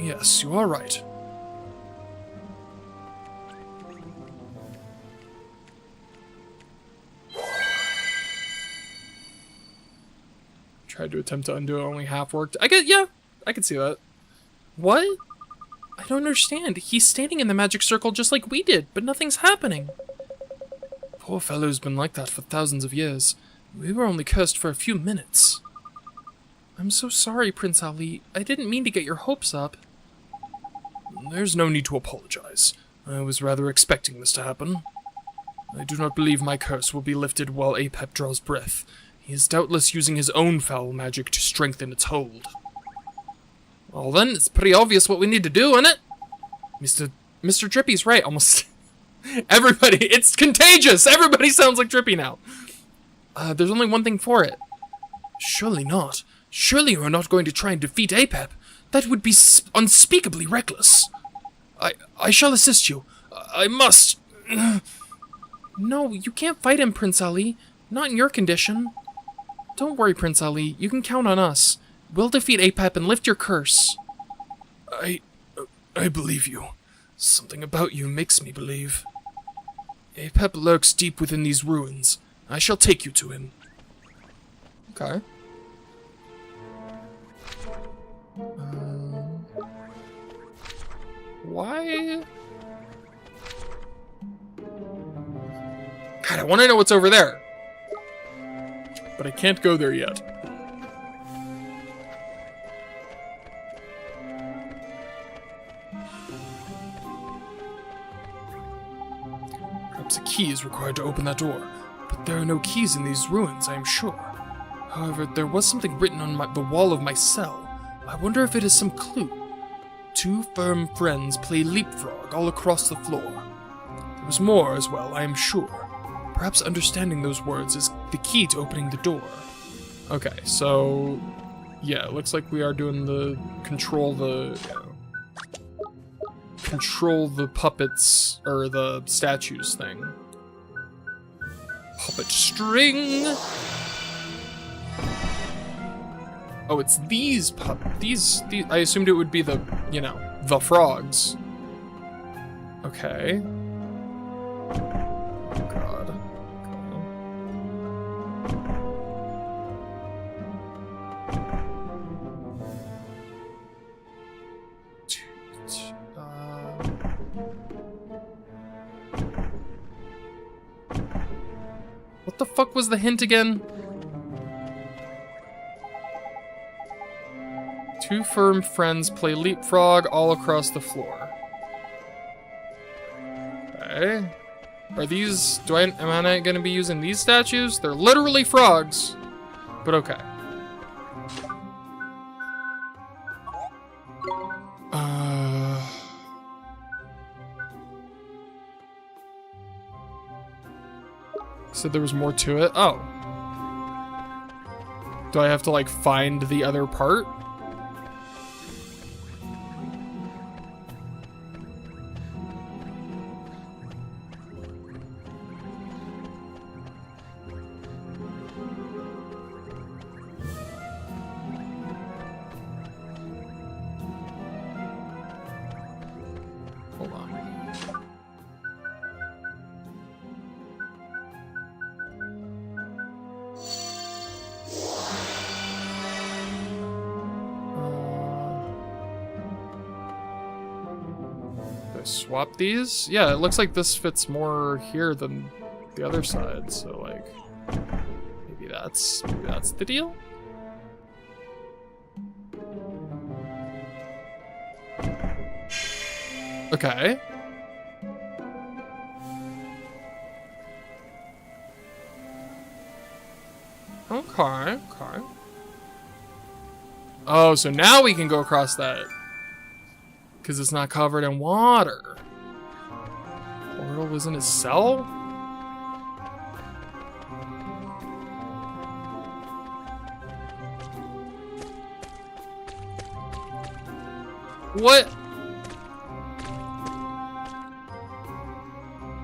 Yes, you are right. Tried to attempt to undo it, only half worked. I can see that. What? I don't understand. He's standing in the magic circle just like we did, but nothing's happening. Poor fellow's been like that for thousands of years. We were only cursed for a few minutes. I'm so sorry, Prince Ali. I didn't mean to get your hopes up. There's no need to apologize. I was rather expecting this to happen. I do not believe my curse will be lifted while Apep draws breath. He is doubtless using his own foul magic to strengthen its hold. Well then, it's pretty obvious what we need to do, isn't it? Mr. Drippy's right, almost. Everybody, it's contagious! Everybody sounds like Drippy now. There's only one thing for it. Surely not. Surely you are not going to try and defeat Apep. That would be unspeakably reckless. I shall assist you. I must. No, you can't fight him, Prince Ali. Not in your condition. Don't worry, Prince Ali. You can count on us. We'll defeat Apep and lift your curse. I believe you. Something about you makes me believe. Apep lurks deep within these ruins. I shall take you to him. Okay. Why? God, I want to know what's over there. But I can't go there yet. Perhaps a key is required to open that door. But there are no keys in these ruins, I am sure. However, there was something written on the wall of my cell. I wonder if it is some clue. 2 firm friends play leapfrog all across the floor. There was more as well, I am sure. Perhaps understanding those words is the key to opening the door. Okay, so yeah, it looks like we are doing the control the puppets or the statues thing. Puppet string. Oh, it's these these. I assumed it would be the, you know, the frogs. Okay. Oh God. What the fuck was the hint again? 2 firm friends play leapfrog all across the floor. Okay. Are these, am I not gonna be using these statues? They're literally frogs. But okay. Said there was more to it. Oh. Do I have to like find the other part? Hold on. Swap these? Yeah, it looks like this fits more here than the other side, so like maybe that's the deal? Okay. Okay. Oh, so now we can go across that. Because it's not covered in water. Portal was in his cell? What?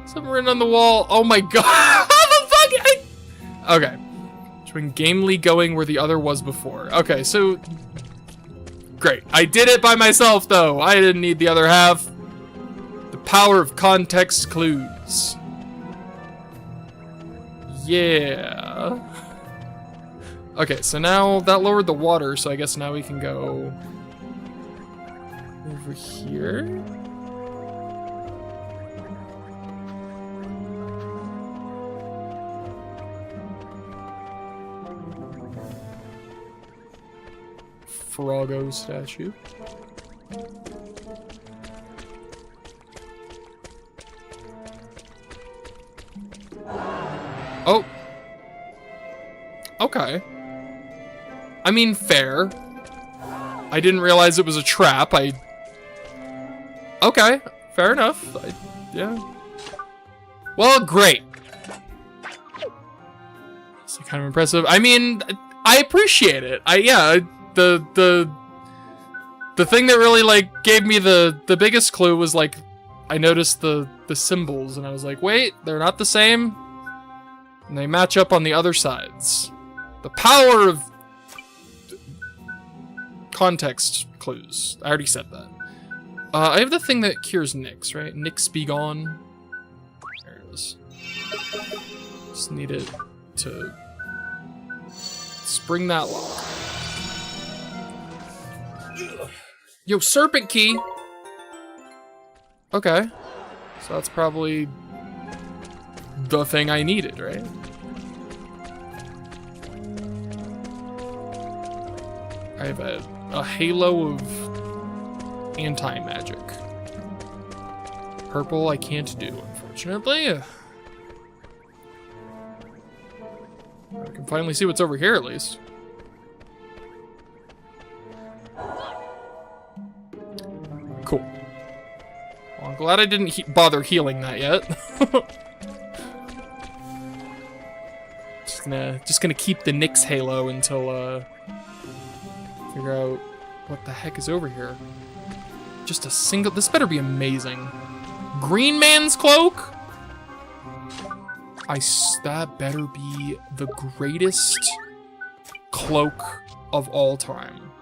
Something written on the wall. Oh my god. How the fuck? Okay. It's been gamely going where the other was before. Okay, so Great. I did it by myself, though. I didn't need the other half. The power of context clues. Yeah. Okay, so now that lowered the water, so I guess now we can go over here. Froggo statue. Oh. Okay. I mean, fair. I didn't realize it was a trap. Okay, fair enough. Yeah. Well, great. It's kind of impressive. I mean, I appreciate it. The thing that really like gave me the biggest clue was like I noticed the symbols and I was like, wait, they're not the same. And they match up on the other sides. The power of context clues. I already said that. I have the thing that cures nicks, right? Nicks be gone. There it is. Just need it to spring that lock. Yo, serpent key! Okay. So that's probably the thing I needed, right? I have a halo of anti-magic. Purple I can't do, unfortunately. I can finally see what's over here, at least. Cool. Well, I'm glad I didn't bother healing that yet. just gonna keep the Nyx halo until figure out what the heck is over here. Just a single. This better be amazing. Green Man's cloak. That better be the greatest cloak of all time.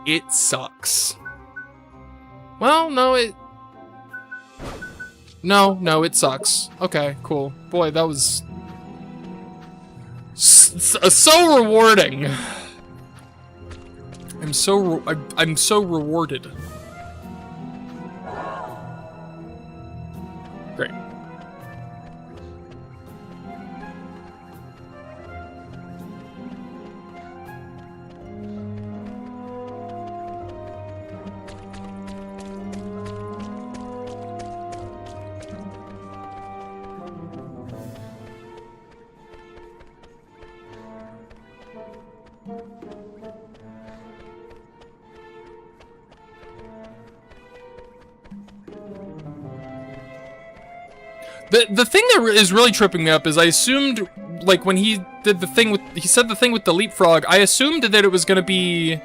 It sucks. Well, no, it sucks. Okay, cool. Boy, that was so rewarding. I'm so rewarded. Great. The thing that is really tripping me up is I assumed, like, when he did the thing with, he said the thing with the leapfrog, I assumed that it was gonna be,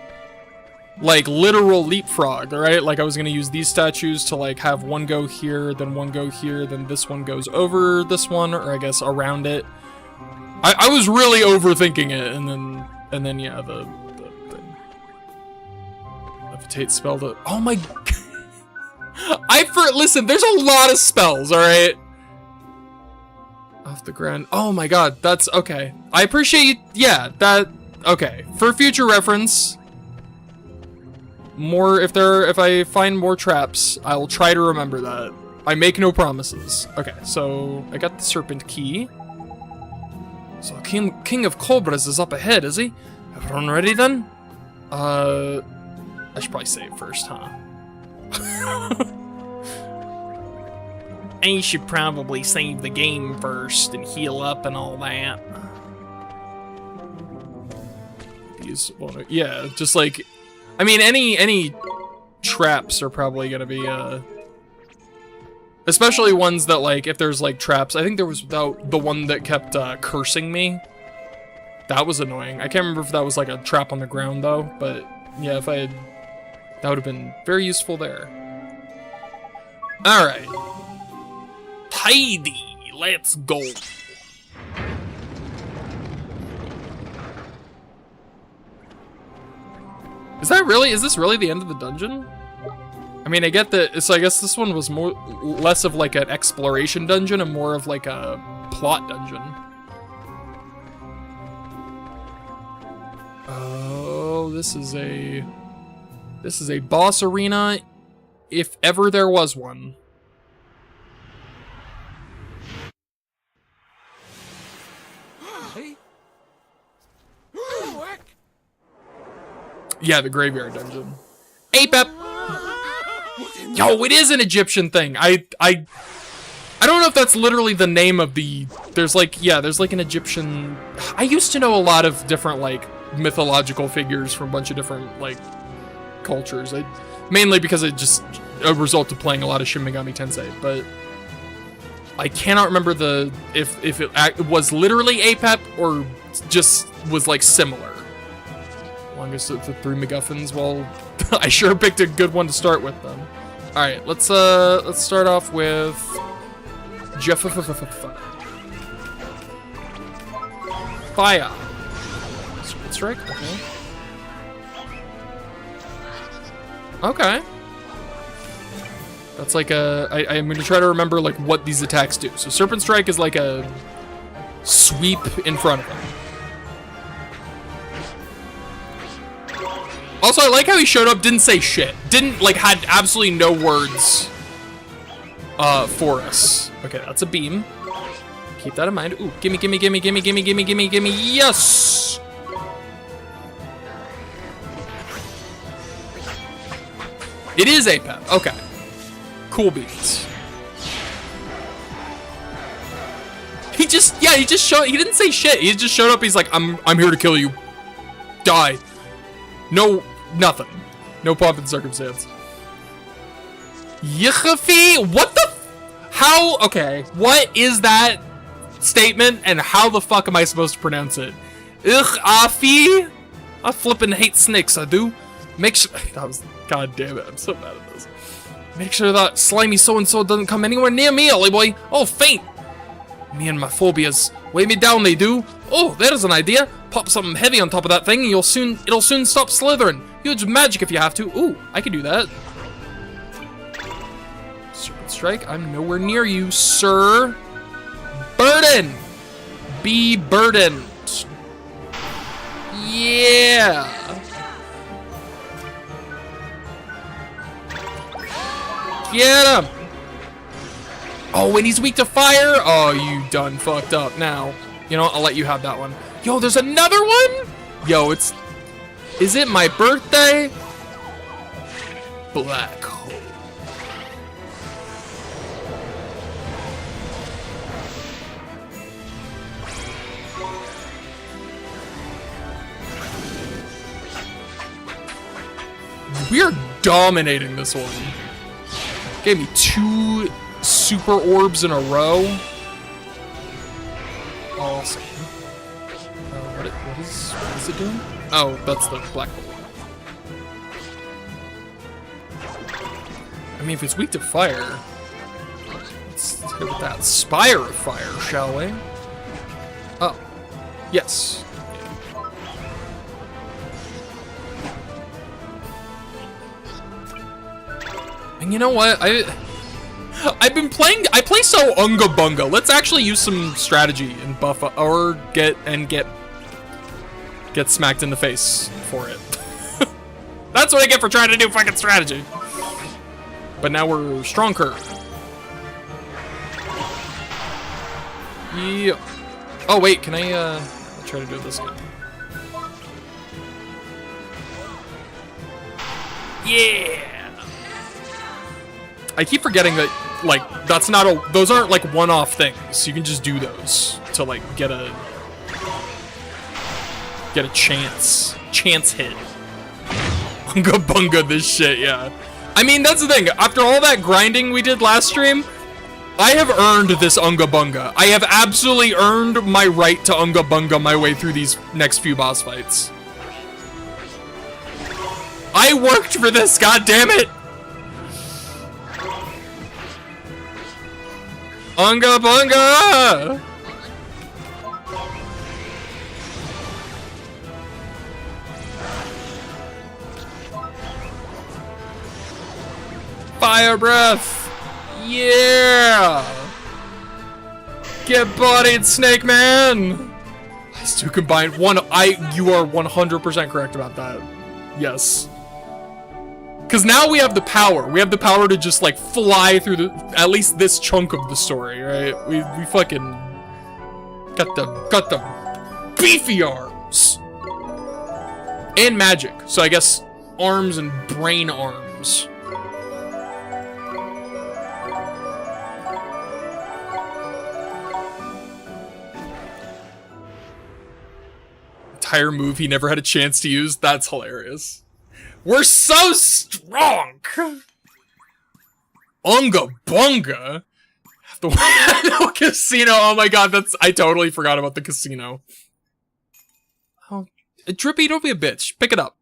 like, literal leapfrog, right? Like, I was gonna use these statues to, like, have one go here, then one go here, then this one goes over this one, or I guess around it. I was really overthinking it, and then yeah, the levitate spell to, oh my, listen, there's a lot of spells, alright? Off the ground. Oh my god, that's okay. I appreciate you. Yeah, that. Okay. For future reference, if I find more traps, I will try to remember that. I make no promises. Okay, so I got the serpent key. So King of Cobras is up ahead, is he? Everyone ready then? I should probably save first, huh? I should probably save the game first and heal up and all that. Yeah, just like, I mean, any traps are probably gonna be, especially ones that, like, if there's, like, traps. I think there was the one that kept, cursing me. That was annoying. I can't remember if that was, like, a trap on the ground, though, but, yeah, if I had, that would have been very useful there. Alright. Tidy, let's go. Is this really the end of the dungeon? I mean, I get that, so I guess this one was less of like an exploration dungeon and more of like a plot dungeon. Oh, this is a boss arena, if ever there was one. Yeah, the graveyard dungeon. Apep! Yo, it is an Egyptian thing. I don't know if that's literally the name of the... There's like an Egyptian... I used to know a lot of different, like, mythological figures from a bunch of different, like, cultures. Mainly because it just a result of playing a lot of Shin Megami Tensei, but... I cannot remember if it was literally Apep or just was, like, similar. Longest of the 3 MacGuffins. Well, I sure picked a good one to start with then. All right, let's start off with Fire. Strike. Okay. Okay. That's like I'm gonna try to remember like what these attacks do. So Serpent Strike is like a sweep in front of him. Also, I like how he showed up, didn't say shit. Had absolutely no words for us. Okay, that's a beam. Keep that in mind. Ooh, gimme, gimme, gimme, gimme, gimme, gimme, gimme, gimme, yes! It is Apep, okay. Cool beans. He didn't say shit. He just showed up, he's like, I'm here to kill you. Die. No, nothing. No pomp and circumstance. Yichafi? What the? How? Okay. What is that statement and how the fuck am I supposed to pronounce it? Afi? I flippin' hate snakes, I do. Make sure. That was. God damn it. I'm so mad at this. Make sure that slimy so-and-so doesn't come anywhere near me, Ollie boy. Oh, faint. Me and my phobias. Weigh me down, they do. Oh, there's an idea. Pop something heavy on top of that thing and it'll soon stop slithering. Use magic if you have to. Ooh, I can do that. Serpent Strike, I'm nowhere near you, sir. Burden! Be burdened. Yeah! Get him! Oh, and he's weak to fire? Oh, you done fucked up now. You know what? I'll let you have that one. Yo, there's another one? Yo, is it my birthday? Black hole. We are dominating this one. Gave me 2 super orbs in a row. Awesome. What is it doing? Oh, that's the black hole. I mean, if it's weak to fire, let's hit with that Spire of Fire, shall we? Oh, yes. And you know what? I've been playing. I play so unga bunga. Let's actually use some strategy and buff or get smacked in the face for it. That's what I get for trying to do fucking strategy. But now we're stronger. Yeah. Oh wait, can I I'll try to do this again. Yeah. I keep forgetting that, like, those aren't, like, one-off things. You can just do those to, like, get a chance hit. Unga bunga this shit, yeah. I mean, that's the thing. After all that grinding we did last stream, I have earned this Unga bunga. I have absolutely earned my right to Unga bunga my way through these next few boss fights. I worked for this, goddammit! Unga bunga! Fire breath! Yeah! Get bodied, Snake Man! These two combined. You are 100% correct about that. Yes. Because now we have the power. We have the power to just, like, fly through at least this chunk of the story, right? We fucking got the beefy arms. And magic. So I guess arms and brain arms. Entire move he never had a chance to use. That's hilarious. We're so strong. Unga bunga. The casino. Oh my god, I totally forgot about the casino. Oh, Drippy, don't be a bitch. Pick it up.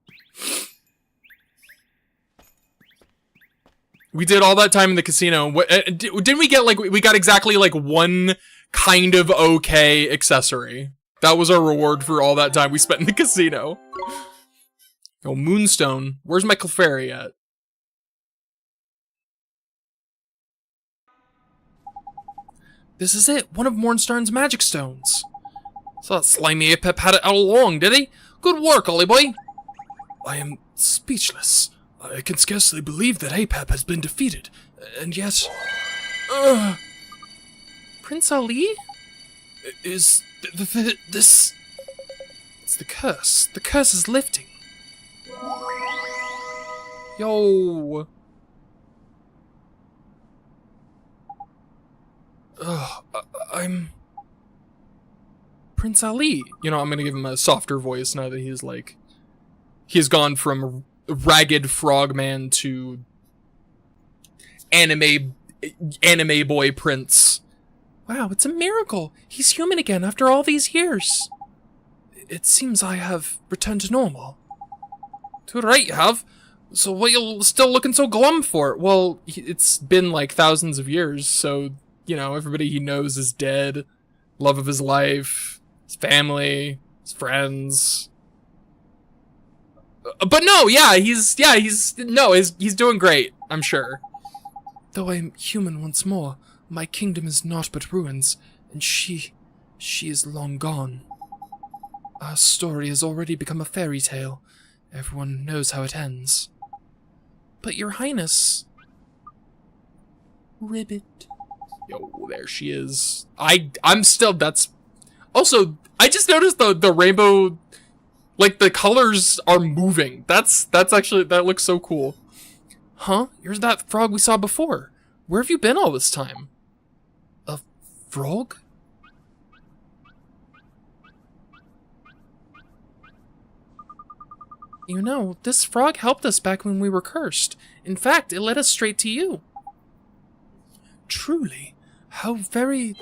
We did all that time in the casino. Didn't we get, like, we got exactly, like, one kind of okay accessory. That was our reward for all that time we spent in the casino. Oh, Moonstone. Where's my Clefairy at? This is it. One of Mornstarn's magic stones. So that slimy Apep had it all along, did he? Good work, Ollie boy. I am speechless. I can scarcely believe that Apep has been defeated. And yet... Prince Ali? Is... this... It's the curse. The curse is lifting. Yo. I'm... Prince Ali. You know, I'm gonna give him a softer voice now that he's like... He's gone from ragged frogman to... Anime boy prince. Wow, it's a miracle. He's human again after all these years. It seems I have returned to normal. Too right you have. So what you still looking so glum for? Well, it's been like thousands of years, so, you know, everybody he knows is dead. Love of his life, his family, his friends. But no, he's doing great, I'm sure. Though I am human once more, my kingdom is naught but ruins, and she is long gone. Our story has already become a fairy tale. Everyone knows how it ends. But your highness... Ribbit. Yo, there she is. I'm still, that's... Also, I just noticed the rainbow... Like, the colors are moving. That's actually, that looks so cool. Huh? You're that frog we saw before. Where have you been all this time? A frog? You know, this frog helped us back when we were cursed. In fact, it led us straight to you. Truly, how very...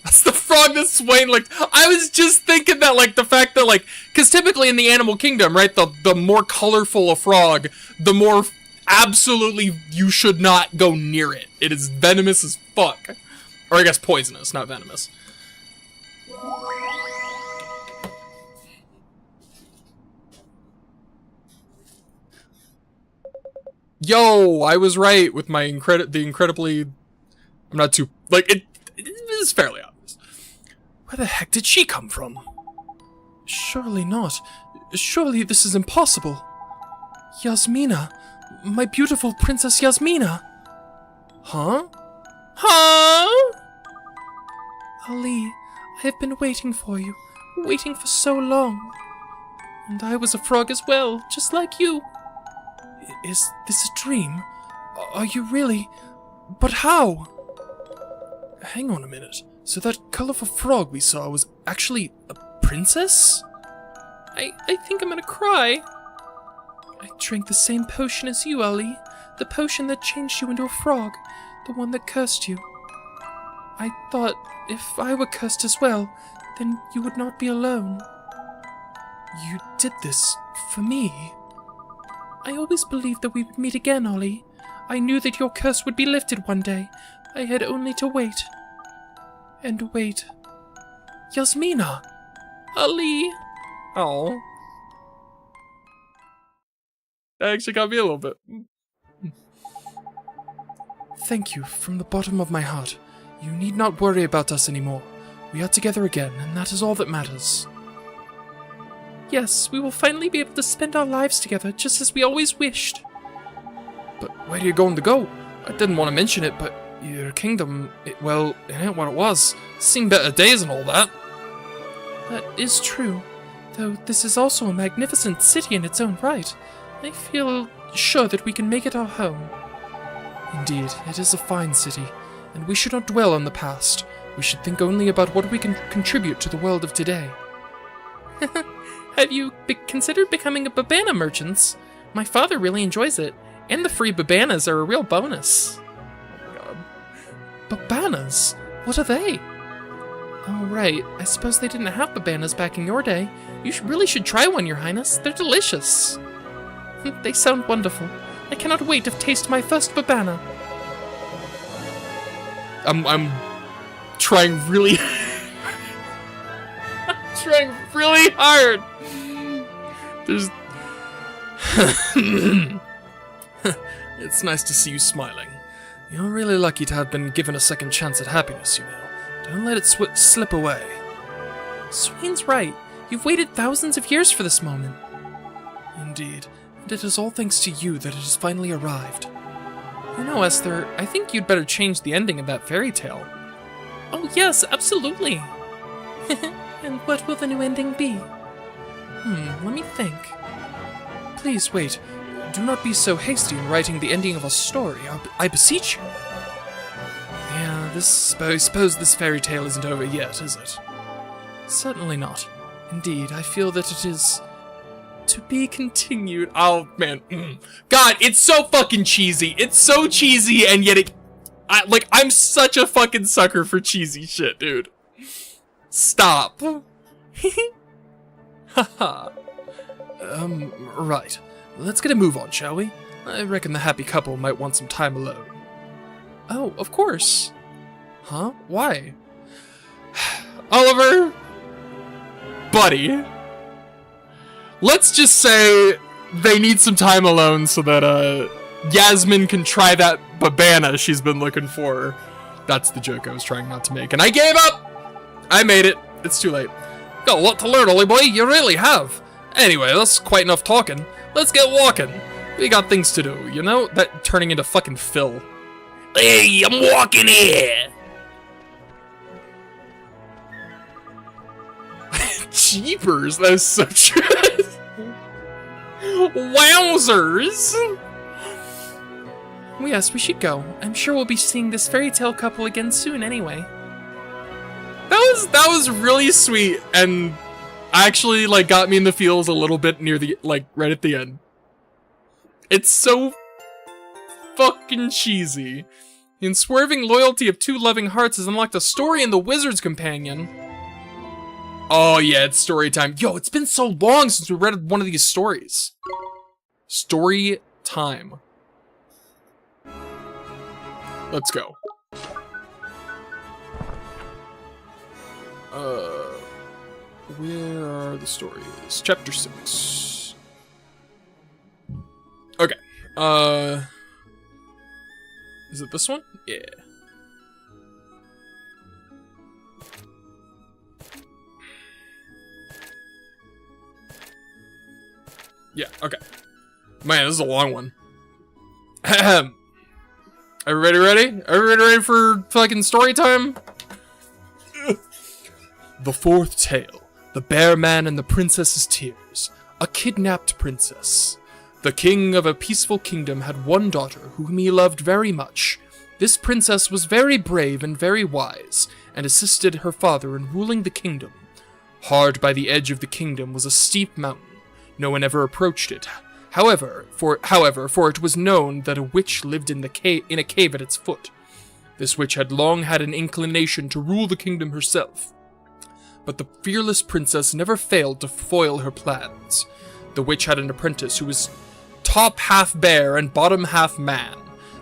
That's the frog that's swaying, like, I was just thinking that, like, the fact that, like, because typically in the animal kingdom, right, the more colorful a frog, the more absolutely you should not go near it. It is venomous as fuck. Or I guess poisonous, not venomous. Yo, I was right with my incredibly... I'm not too... Like, it is fairly obvious. Where the heck did she come from? Surely not. Surely this is impossible. Yasmina. My beautiful Princess Yasmina. Huh? Huh? Ali, I have been waiting for you. Waiting for so long. And I was a frog as well, just like you. Is this a dream? Are you really? But how? Hang on a minute. So that colorful frog we saw was actually a princess? I think I'm gonna cry. I drank the same potion as you, Ali. The potion that changed you into a frog. The one that cursed you. I thought if I were cursed as well, then you would not be alone. You did this for me. I always believed that we would meet again, Ollie. I knew that your curse would be lifted one day. I had only to wait. And wait. Yasmina! Ali! Oh. That actually got me a little bit. Thank you from the bottom of my heart. You need not worry about us anymore. We are together again, and that is all that matters. Yes, we will finally be able to spend our lives together, just as we always wished. But where are you going to go? I didn't want to mention it, but your kingdom, it ain't what it was. Seen better days and all that. That is true, though this is also a magnificent city in its own right. I feel sure that we can make it our home. Indeed, it is a fine city, and we should not dwell on the past. We should think only about what we can contribute to the world of today. Have you considered becoming a babana merchant? My father really enjoys it, and the free babanas are a real bonus. Oh my god. Babanas? What are they? Oh right, I suppose they didn't have babanas back in your day. You really should try one, Your Highness. They're delicious. They sound wonderful. I cannot wait to taste my first babana. I'm trying really trying really hard. It's nice to see you smiling. You're really lucky to have been given a second chance at happiness, you know. Don't let it slip away. Swain's right. You've waited thousands of years for this moment. Indeed, and it is all thanks to you that it has finally arrived. You know, Esther, I think you'd better change the ending of that fairy tale. Oh yes, absolutely. And what will the new ending be? Let me think. Please wait. Do not be so hasty in writing the ending of a story, I beseech you. Yeah, I suppose this fairy tale isn't over yet, is it? Certainly not. Indeed, I feel that it is to be continued. Oh, man. God, it's so fucking cheesy. It's so cheesy, and yet I'm such a fucking sucker for cheesy shit, dude. Stop. Haha. Right. Let's get a move on, shall we? I reckon the happy couple might want some time alone. Oh, of course. Huh? Why? Oliver? Buddy. Let's just say they need some time alone so that, Yasmin can try that babana she's been looking for. That's the joke I was trying not to make, and I gave up! I made it. It's too late. Got a lot to learn, Ollie boy. You really have. Anyway, that's quite enough talking. Let's get walking. We got things to do, you know? That turning into fucking Phil. Hey, I'm walking here. Jeepers, that was so true. Wowzers. Well, yes, we should go. I'm sure we'll be seeing this fairy tale couple again soon anyway. That was really sweet, and actually, like, got me in the feels a little bit near the, like, right at the end. It's so fucking cheesy. The unswerving loyalty of two loving hearts has unlocked a story in the Wizard's Companion. Oh yeah, it's story time. Yo, it's been so long since we read one of these stories. Story time. Let's go. Where are the stories? Chapter 6. Okay. Is it this one? Yeah. Yeah, okay. Man, this is a long one. Everybody ready? Everybody ready for fucking story time? The fourth tale. The Bear Man and the Princess's Tears. A kidnapped princess. The king of a peaceful kingdom had one daughter whom he loved very much. This princess was very brave and very wise, and assisted her father in ruling the kingdom. Hard by the edge of the kingdom was a steep mountain. No one ever approached it. However, for it was known that a witch lived in a cave at its foot. This witch had long had an inclination to rule the kingdom herself. But the fearless princess never failed to foil her plans. The witch had an apprentice who was top half bear and bottom half man.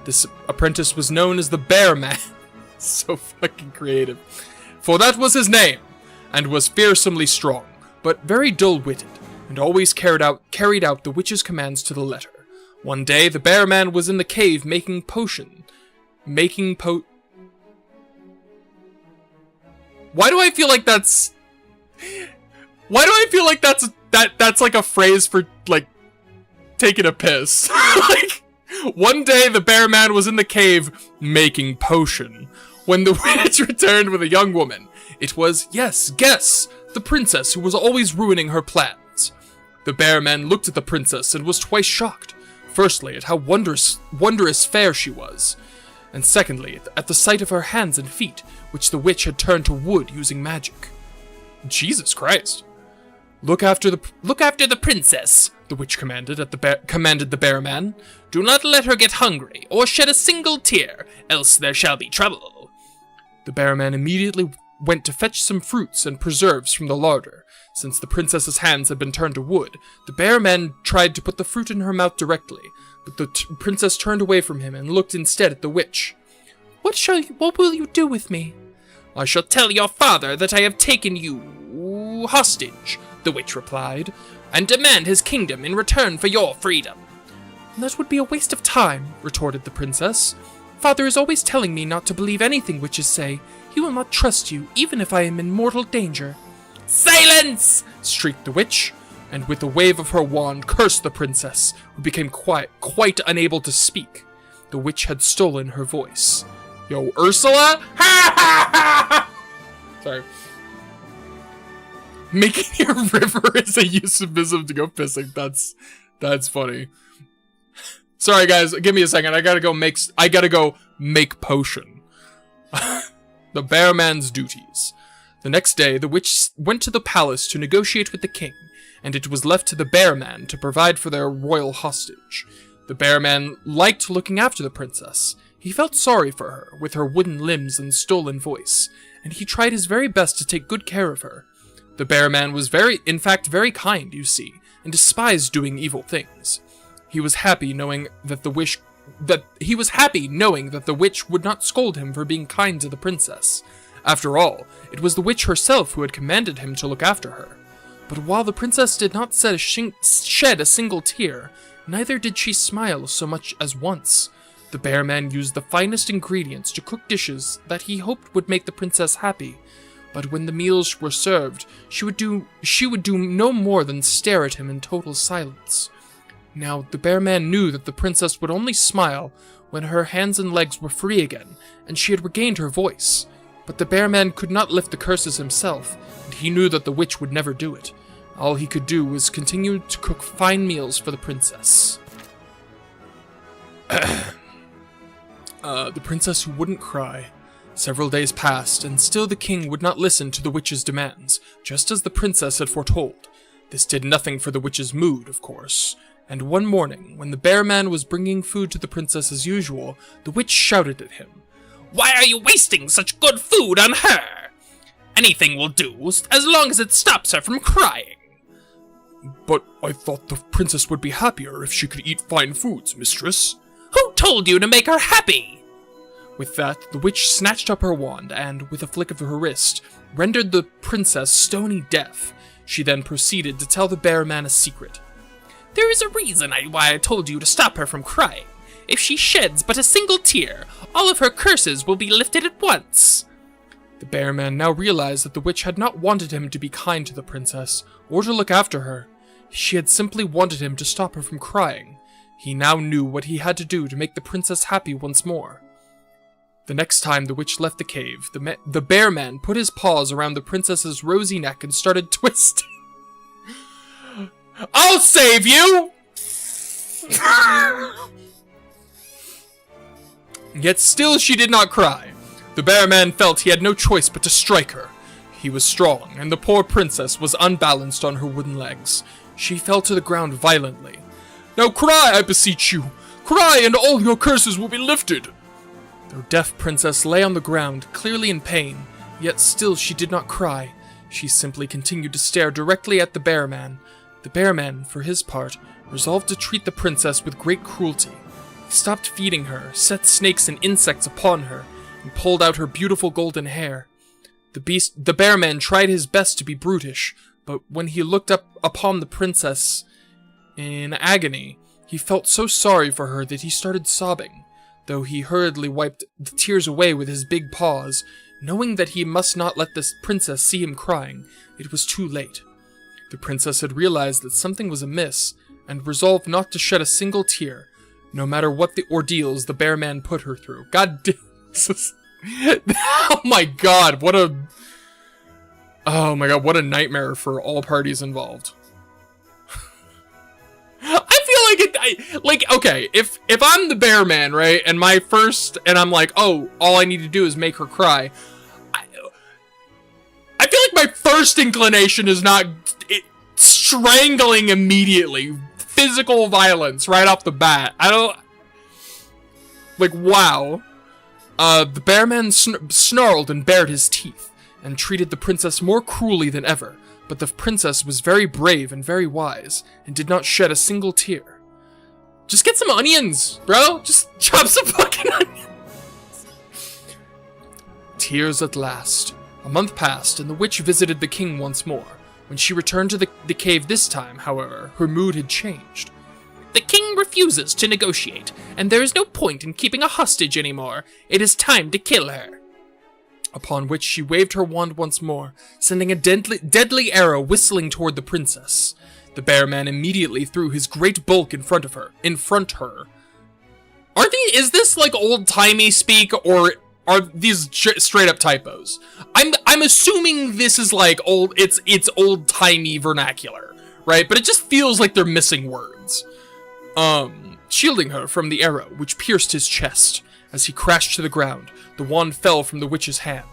This apprentice was known as the Bear Man. So fucking creative. For that was his name, and was fearsomely strong, but very dull-witted, and always carried out the witch's commands to the letter. One day, the Bear Man was in the cave making potion. Making Why do I feel like that's... Why do I feel like that's like a phrase for, like, taking a piss? Like, one day the bear man was in the cave making potion when the witch returned with a young woman. It was, yes, guess, the princess who was always ruining her plans. The bear man looked at the princess and was twice shocked. Firstly, at how wondrous fair she was, and secondly, at the sight of her hands and feet, which the witch had turned to wood using magic. Jesus Christ. Look after the princess, the witch commanded the bear man. Do not let her get hungry, or shed a single tear, else there shall be trouble. The bear man immediately went to fetch some fruits and preserves from the larder. Since the princess's hands had been turned to wood, the bear man tried to put the fruit in her mouth directly, but the princess turned away from him and looked instead at the witch. What will you do with me? I shall tell your father that I have taken you hostage, the witch replied, and demand his kingdom in return for your freedom. That would be a waste of time, retorted the princess. Father is always telling me not to believe anything witches say. He will not trust you, even if I am in mortal danger. Silence! Shrieked the witch, and with a wave of her wand cursed the princess, who became quite unable to speak. The witch had stolen her voice. Yo, Ursula? Ha ha ha! Sorry. Making a river is a euphemism to go pissing. That's funny. Sorry guys, give me a second. I gotta go make potion. The bear man's duties. The next day, the witch went to the palace to negotiate with the king, and it was left to the bear man to provide for their royal hostage. The bear man liked looking after the princess. He felt sorry for her, with her wooden limbs and stolen voice, and he tried his very best to take good care of her. The bear man was in fact very kind, you see, and despised doing evil things. He was happy knowing that the witch would not scold him for being kind to the princess. After all, it was the witch herself who had commanded him to look after her. But while the princess did not shed a single tear, neither did she smile so much as once. The bear man used the finest ingredients to cook dishes that he hoped would make the princess happy. But when the meals were served, she would do no more than stare at him in total silence. Now, the bear man knew that the princess would only smile when her hands and legs were free again, and she had regained her voice. But the bear man could not lift the curses himself, and he knew that the witch would never do it. All he could do was continue to cook fine meals for the princess. The princess who wouldn't cry. Several days passed, and still the king would not listen to the witch's demands, just as the princess had foretold. This did nothing for the witch's mood, of course. And one morning, when the bear man was bringing food to the princess as usual, the witch shouted at him. Why are you wasting such good food on her? Anything will do, as long as it stops her from crying. But I thought the princess would be happier if she could eat fine foods, mistress. Who told you to make her happy? With that, the witch snatched up her wand and, with a flick of her wrist, rendered the princess stony deaf. She then proceeded to tell the bear man a secret. There is a reason why I told you to stop her from crying. If she sheds but a single tear, all of her curses will be lifted at once. The bear man now realized that the witch had not wanted him to be kind to the princess, or to look after her. She had simply wanted him to stop her from crying. He now knew what he had to do to make the princess happy once more. The next time the witch left the cave, the bear man put his paws around the princess's rosy neck and started twisting. I'll save you! Yet still she did not cry. The bear man felt he had no choice but to strike her. He was strong, and the poor princess was unbalanced on her wooden legs. She fell to the ground violently. Now cry, I beseech you! Cry, and all your curses will be lifted! The deaf princess lay on the ground, clearly in pain, yet still she did not cry. She simply continued to stare directly at the bear man. The bear man, for his part, resolved to treat the princess with great cruelty. He stopped feeding her, set snakes and insects upon her, and pulled out her beautiful golden hair. The bear man tried his best to be brutish, but when he looked up upon the princess in agony, he felt so sorry for her that he started sobbing. though he hurriedly wiped the tears away with his big paws. Knowing that he must not let this princess see him crying, it was too late. The princess had realized that something was amiss, and resolved not to shed a single tear, no matter what the ordeals the bear man put her through. God damn. Oh my god, what a nightmare for all parties involved. I feel like okay, if I'm the bear man, right, and I'm like, oh, all I need to do is make her cry. I feel like my first inclination is not strangling immediately. Physical violence right off the bat. Wow. The bear man snarled and bared his teeth, and treated the princess more cruelly than ever, but the princess was very brave and very wise, and did not shed a single tear. Just get some onions, bro! Just chop some fucking onions! Tears at last. A month passed, and the witch visited the king once more. When she returned to the cave this time, however, her mood had changed. The king refuses to negotiate, and there is no point in keeping a hostage anymore. It is time to kill her. Upon which she waved her wand once more, sending a deadly arrow whistling toward the princess. The bear man immediately threw his great bulk in front her. Is this like old-timey speak, or are these straight up typos? I'm assuming this is like it's old-timey vernacular, right? But it just feels like they're missing words. Shielding her from the arrow, which pierced his chest. As he crashed to the ground, the wand fell from the witch's hand.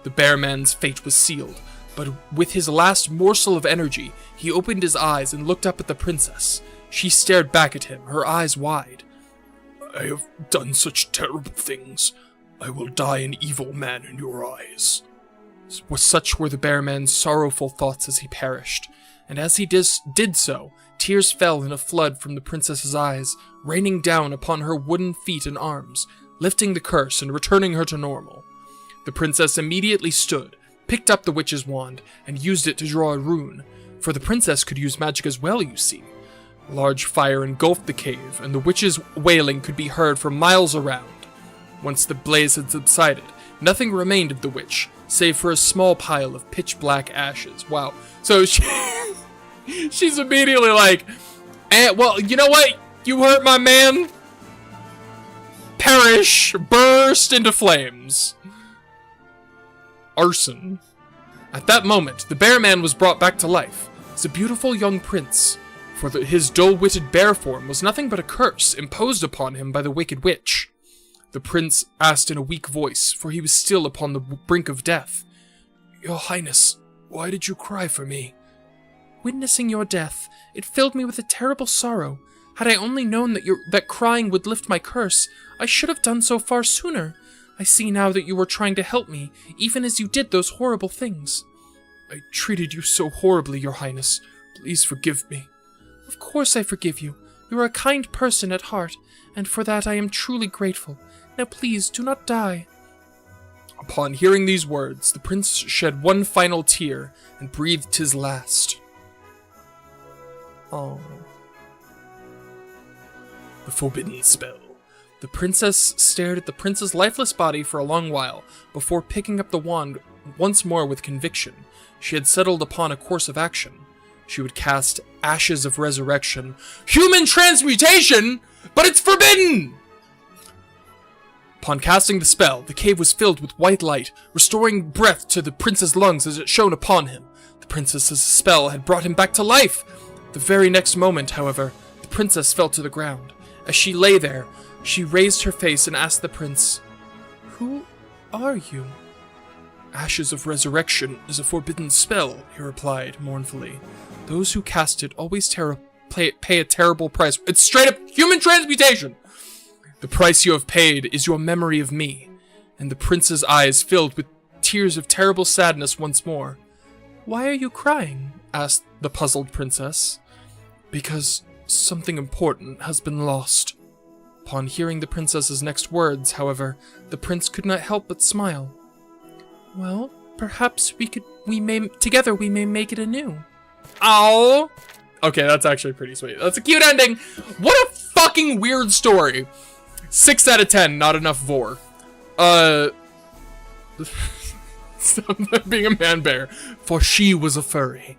The bear man's fate was sealed, but with his last morsel of energy, he opened his eyes and looked up at the princess. She stared back at him, her eyes wide. I have done such terrible things. I will die an evil man in your eyes. Such were the bear man's sorrowful thoughts as he perished, and as he did so, tears fell in a flood from the princess's eyes, raining down upon her wooden feet and arms, lifting the curse and returning her to normal. The princess immediately stood, picked up the witch's wand, and used it to draw a rune, for the princess could use magic as well, you see. A large fire engulfed the cave, and the witch's wailing could be heard for miles around. Once the blaze had subsided, nothing remained of the witch, save for a small pile of pitch-black ashes. Wow. So she's immediately like, well, you know what? You hurt my man. Perish, burst into flames. Arson. At that moment, the bear man was brought back to life as a beautiful young prince, for his dull-witted bear form was nothing but a curse imposed upon him by the wicked witch. The prince asked in a weak voice, for he was still upon the brink of death, Your Highness, why did you cry for me? Witnessing your death, it filled me with a terrible sorrow. Had I only known that crying would lift my curse, I should have done so far sooner. I see now that you were trying to help me, even as you did those horrible things. I treated you so horribly, Your Highness. Please forgive me. Of course I forgive you. You are a kind person at heart, and for that I am truly grateful. Now please, do not die. Upon hearing these words, the prince shed one final tear and breathed his last. Oh. The forbidden spell. The princess stared at the prince's lifeless body for a long while, before picking up the wand once more with conviction. She had settled upon a course of action. She would cast Ashes of Resurrection. Human transmutation? But it's forbidden! Upon casting the spell, the cave was filled with white light, restoring breath to the prince's lungs as it shone upon him. The princess's spell had brought him back to life. The very next moment, however, the princess fell to the ground. As she lay there, she raised her face and asked the prince, Who are you? Ashes of Resurrection is a forbidden spell, he replied mournfully. Those who cast it always pay a terrible price. It's straight up human transmutation! The price you have paid is your memory of me. And the prince's eyes filled with tears of terrible sadness once more. Why are you crying? Asked the puzzled princess. Because something important has been lost. Upon hearing the princess's next words, however, the prince could not help but smile. Well, perhaps we may make it anew. Oh! Okay, that's actually pretty sweet. That's a cute ending. What a fucking weird story. 6 out of 10, not enough vor. Stop being a man bear, for she was a furry.